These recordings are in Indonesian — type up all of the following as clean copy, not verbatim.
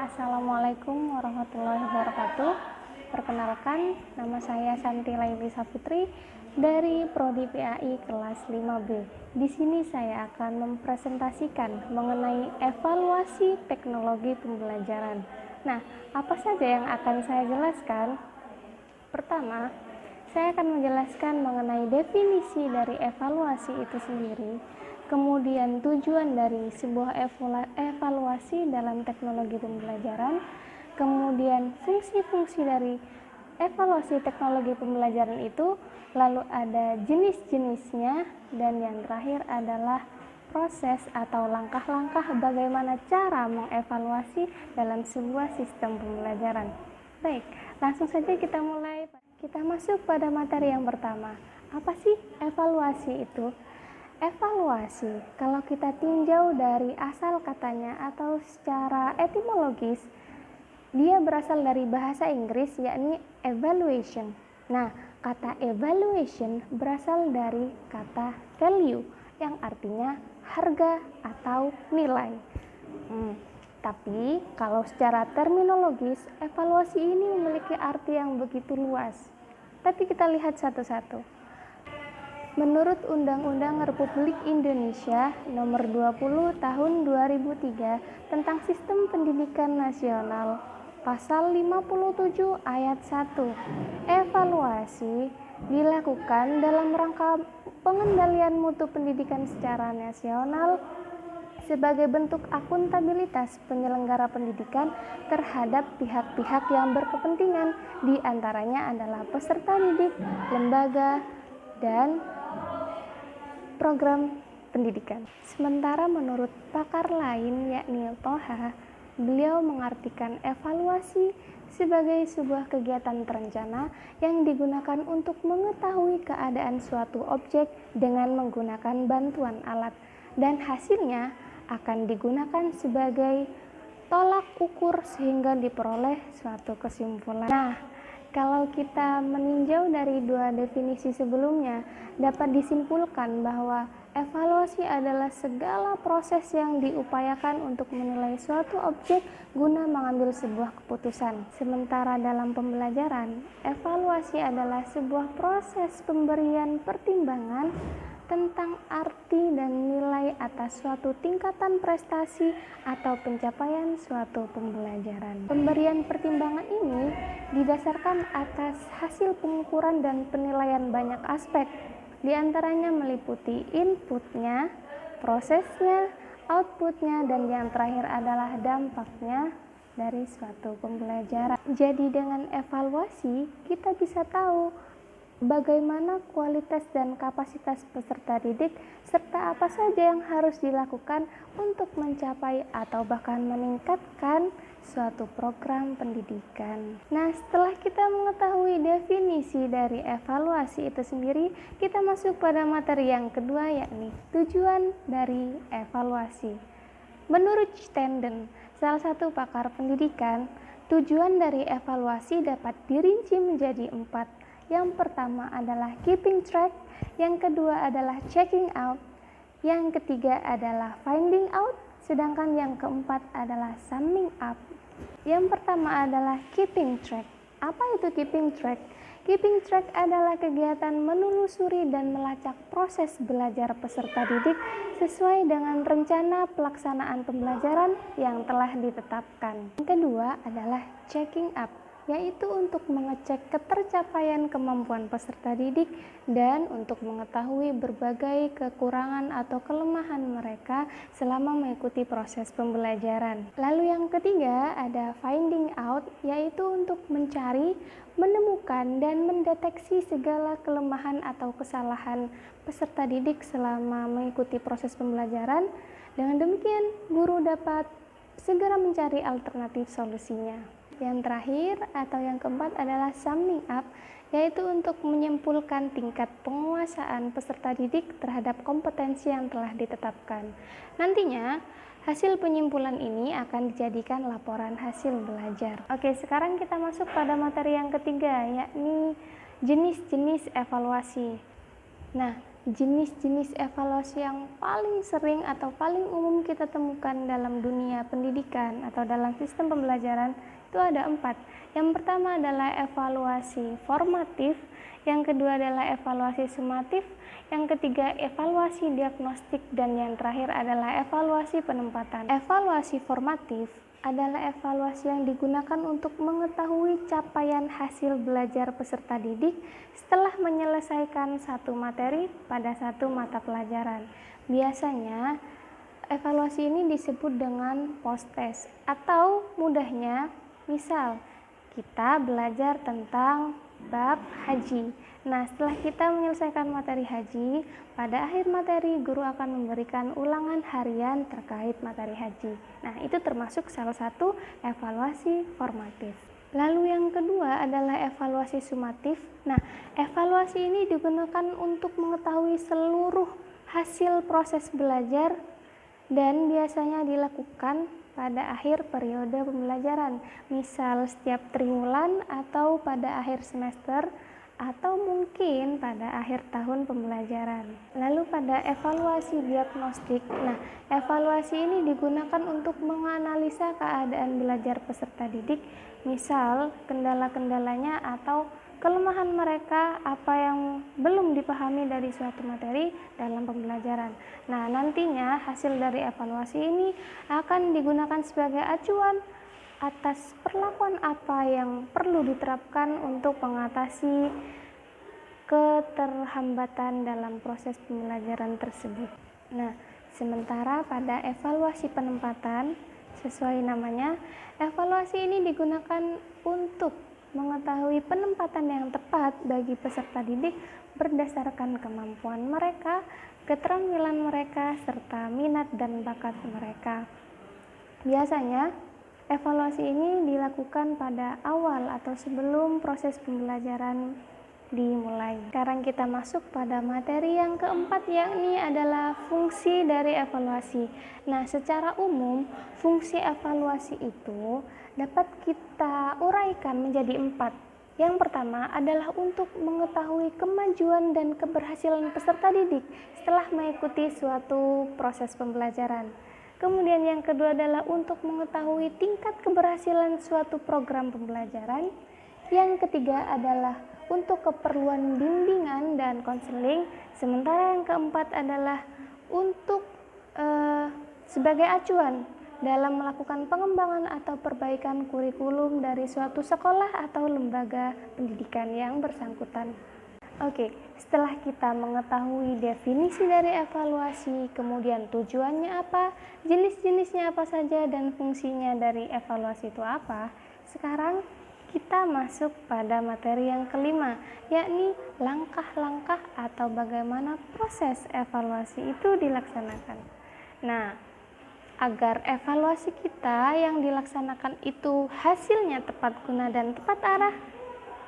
Assalamualaikum warahmatullahi wabarakatuh. Perkenalkan, nama saya Santi Laili Saputri dari Prodi PAI kelas 5B. Di sini saya akan mempresentasikan mengenai evaluasi teknologi pembelajaran. Nah, apa saja yang akan saya jelaskan? Pertama, saya akan menjelaskan mengenai definisi dari evaluasi itu sendiri. Kemudian tujuan dari sebuah evaluasi dalam teknologi pembelajaran, kemudian fungsi-fungsi dari evaluasi teknologi pembelajaran itu, lalu ada jenis-jenisnya, dan yang terakhir adalah proses atau langkah-langkah bagaimana cara mengevaluasi dalam sebuah sistem pembelajaran. Baik, langsung saja kita mulai. Kita masuk pada materi yang pertama. Apa sih evaluasi itu? Evaluasi, kalau kita tinjau dari asal katanya atau secara etimologis, dia berasal dari bahasa Inggris yakni evaluation. Nah, kata evaluation berasal dari kata value yang artinya harga atau nilai. Tapi kalau secara terminologis, evaluasi ini memiliki arti yang begitu luas. Tapi kita lihat satu-satu. Menurut Undang-Undang Republik Indonesia Nomor 20 Tahun 2003 tentang Sistem Pendidikan Nasional, Pasal 57 Ayat 1, evaluasi dilakukan dalam rangka pengendalian mutu pendidikan secara nasional sebagai bentuk akuntabilitas penyelenggara pendidikan terhadap pihak-pihak yang berkepentingan, di antaranya adalah peserta didik, lembaga, dan program pendidikan. Sementara menurut pakar lain yakni Toha, beliau mengartikan evaluasi sebagai sebuah kegiatan terencana yang digunakan untuk mengetahui keadaan suatu objek dengan menggunakan bantuan alat, dan hasilnya akan digunakan sebagai tolak ukur sehingga diperoleh suatu kesimpulan. Nah, kalau kita meninjau dari dua definisi sebelumnya, dapat disimpulkan bahwa evaluasi adalah segala proses yang diupayakan untuk menilai suatu objek guna mengambil sebuah keputusan. Sementara dalam pembelajaran, evaluasi adalah sebuah proses pemberian pertimbangan tentang arti dan nilai atas suatu tingkatan prestasi atau pencapaian suatu pembelajaran. Pemberian pertimbangan ini didasarkan atas hasil pengukuran dan penilaian banyak aspek, diantaranya meliputi inputnya, prosesnya, outputnya, dan yang terakhir adalah dampaknya dari suatu pembelajaran. Jadi dengan evaluasi kita bisa tahu bagaimana kualitas dan kapasitas peserta didik, serta apa saja yang harus dilakukan untuk mencapai atau bahkan meningkatkan suatu program pendidikan. Nah, setelah kita mengetahui definisi dari evaluasi itu sendiri, kita masuk pada materi yang kedua yakni tujuan dari evaluasi. Menurut Stenden, salah satu pakar pendidikan, tujuan dari evaluasi dapat dirinci menjadi 4. Yang pertama adalah keeping track, yang kedua adalah checking out, yang ketiga adalah finding out, sedangkan yang keempat adalah summing up. Yang pertama adalah keeping track. Apa itu keeping track? Keeping track adalah kegiatan menelusuri dan melacak proses belajar peserta didik sesuai dengan rencana pelaksanaan pembelajaran yang telah ditetapkan. Yang kedua adalah checking up, yaitu untuk mengecek ketercapaian kemampuan peserta didik dan untuk mengetahui berbagai kekurangan atau kelemahan mereka selama mengikuti proses pembelajaran. Lalu yang ketiga ada finding out, yaitu untuk mencari, menemukan, dan mendeteksi segala kelemahan atau kesalahan peserta didik selama mengikuti proses pembelajaran. Dengan demikian, guru dapat segera mencari alternatif solusinya. Yang terakhir atau yang keempat adalah summing up, yaitu untuk menyimpulkan tingkat penguasaan peserta didik terhadap kompetensi yang telah ditetapkan. Nantinya, hasil penyimpulan ini akan dijadikan laporan hasil belajar. Oke, sekarang kita masuk pada materi yang ketiga, yakni jenis-jenis evaluasi. Nah, jenis-jenis evaluasi yang paling sering atau paling umum kita temukan dalam dunia pendidikan atau dalam sistem pembelajaran itu ada 4. Yang pertama adalah evaluasi formatif, yang kedua adalah evaluasi sumatif, yang ketiga evaluasi diagnostik, dan yang terakhir adalah evaluasi penempatan. Evaluasi formatif adalah evaluasi yang digunakan untuk mengetahui capaian hasil belajar peserta didik setelah menyelesaikan satu materi pada satu mata pelajaran. Biasanya, evaluasi ini disebut dengan post-test atau mudahnya, misal kita belajar tentang bab haji. Nah, setelah kita menyelesaikan materi haji, pada akhir materi guru akan memberikan ulangan harian terkait materi haji. Nah, itu termasuk salah satu evaluasi formatif. Lalu yang kedua adalah evaluasi sumatif. Nah, evaluasi ini digunakan untuk mengetahui seluruh hasil proses belajar dan biasanya dilakukan pada akhir periode pembelajaran, misal setiap triwulan atau pada akhir semester atau mungkin pada akhir tahun pembelajaran. Lalu pada evaluasi diagnostik, nah evaluasi ini digunakan untuk menganalisa keadaan belajar peserta didik, misal kendala-kendalanya atau kelemahan mereka, apa yang belum dipahami dari suatu materi dalam pembelajaran. Nah, nantinya hasil dari evaluasi ini akan digunakan sebagai acuan atas perlakuan apa yang perlu diterapkan untuk mengatasi keterhambatan dalam proses pembelajaran tersebut. Nah, sementara pada evaluasi penempatan, sesuai namanya, evaluasi ini digunakan untuk mengetahui penempatan yang tepat bagi peserta didik berdasarkan kemampuan mereka, keterampilan mereka, serta minat dan bakat mereka. Biasanya, evaluasi ini dilakukan pada awal atau sebelum proses pembelajaran dimulai. Sekarang kita masuk pada materi yang keempat, yakni adalah fungsi dari evaluasi. Nah, secara umum, fungsi evaluasi itu dapat kita uraikan menjadi 4. Yang pertama adalah untuk mengetahui kemajuan dan keberhasilan peserta didik setelah mengikuti suatu proses pembelajaran. Kemudian yang kedua adalah untuk mengetahui tingkat keberhasilan suatu program pembelajaran. Yang ketiga adalah untuk keperluan bimbingan dan konseling. Sementara yang keempat adalah untuk sebagai acuan dalam melakukan pengembangan atau perbaikan kurikulum dari suatu sekolah atau lembaga pendidikan yang bersangkutan. Oke, setelah kita mengetahui definisi dari evaluasi, kemudian tujuannya apa, jenis-jenisnya apa saja, dan fungsinya dari evaluasi itu apa, sekarang kita masuk pada materi yang kelima, yakni langkah-langkah atau bagaimana proses evaluasi itu dilaksanakan. Nah, agar evaluasi kita yang dilaksanakan itu hasilnya tepat guna dan tepat arah,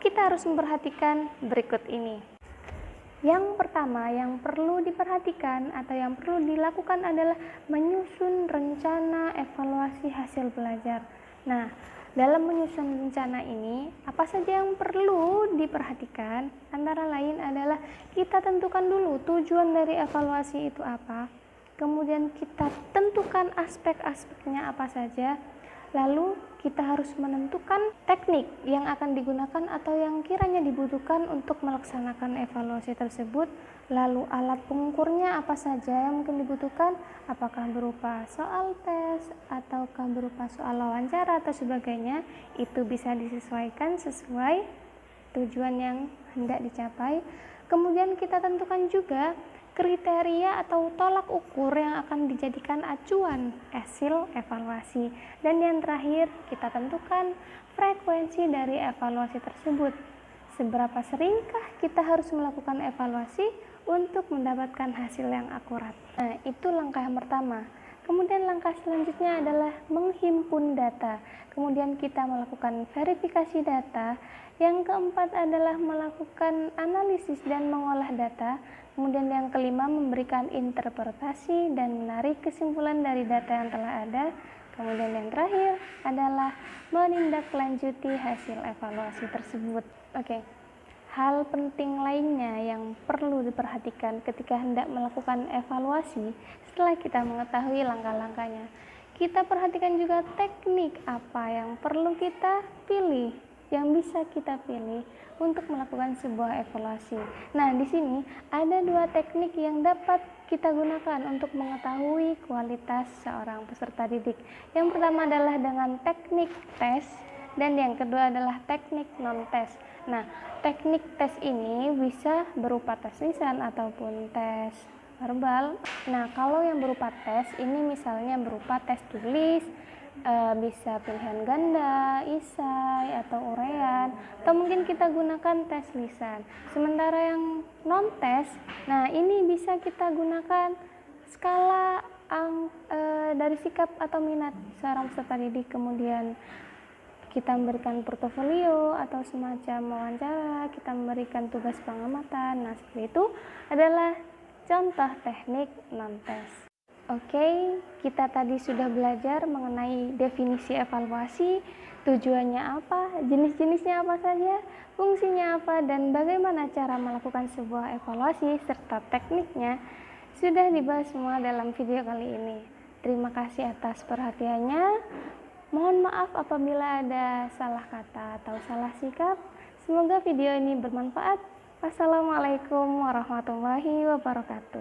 kita harus memperhatikan berikut ini. Yang pertama yang perlu diperhatikan atau yang perlu dilakukan adalah menyusun rencana evaluasi hasil belajar. Nah, dalam menyusun rencana ini, apa saja yang perlu diperhatikan? Antara lain adalah kita tentukan dulu tujuan dari evaluasi itu apa, kemudian kita tentukan aspek-aspeknya apa saja, lalu kita harus menentukan teknik yang akan digunakan atau yang kiranya dibutuhkan untuk melaksanakan evaluasi tersebut, lalu alat pengukurnya apa saja yang mungkin dibutuhkan, apakah berupa soal tes ataukah berupa soal wawancara atau sebagainya. Itu bisa disesuaikan sesuai tujuan yang hendak dicapai. Kemudian kita tentukan juga kriteria atau tolak ukur yang akan dijadikan acuan hasil evaluasi. Dan yang terakhir, kita tentukan frekuensi dari evaluasi tersebut. Seberapa seringkah kita harus melakukan evaluasi untuk mendapatkan hasil yang akurat. Nah, itu langkah yang pertama. Kemudian langkah selanjutnya adalah menghimpun data. Kemudian kita melakukan verifikasi data. Yang keempat adalah melakukan analisis dan mengolah data. Kemudian yang kelima, memberikan interpretasi dan menarik kesimpulan dari data yang telah ada. Kemudian yang terakhir adalah menindaklanjuti hasil evaluasi tersebut. Oke, Hal penting lainnya yang perlu diperhatikan ketika hendak melakukan evaluasi setelah kita mengetahui langkah-langkahnya. Kita perhatikan juga teknik apa yang perlu kita pilih, yang bisa kita pilih untuk melakukan sebuah evaluasi. Nah, di sini ada dua teknik yang dapat kita gunakan untuk mengetahui kualitas seorang peserta didik. Yang pertama adalah dengan teknik tes dan yang kedua adalah teknik non-tes. Nah, teknik tes ini bisa berupa tes lisan ataupun tes verbal. Nah, kalau yang berupa tes ini misalnya berupa tes tulis, bisa pilihan ganda, isai, atau urean, atau mungkin kita gunakan tes lisan. Sementara yang non-tes, nah ini bisa kita gunakan skala dari sikap atau minat seorang peserta didik, kemudian kita memberikan portofolio atau semacam wawancara, kita memberikan tugas pengamatan. Nah, seperti itu adalah contoh teknik non-tes. Oke, kita tadi sudah belajar mengenai definisi evaluasi, tujuannya apa, jenis-jenisnya apa saja, fungsinya apa, dan bagaimana cara melakukan sebuah evaluasi serta tekniknya. Sudah dibahas semua dalam video kali ini. Terima kasih atas perhatiannya. Mohon maaf apabila ada salah kata atau salah sikap. Semoga video ini bermanfaat. Wassalamualaikum warahmatullahi wabarakatuh.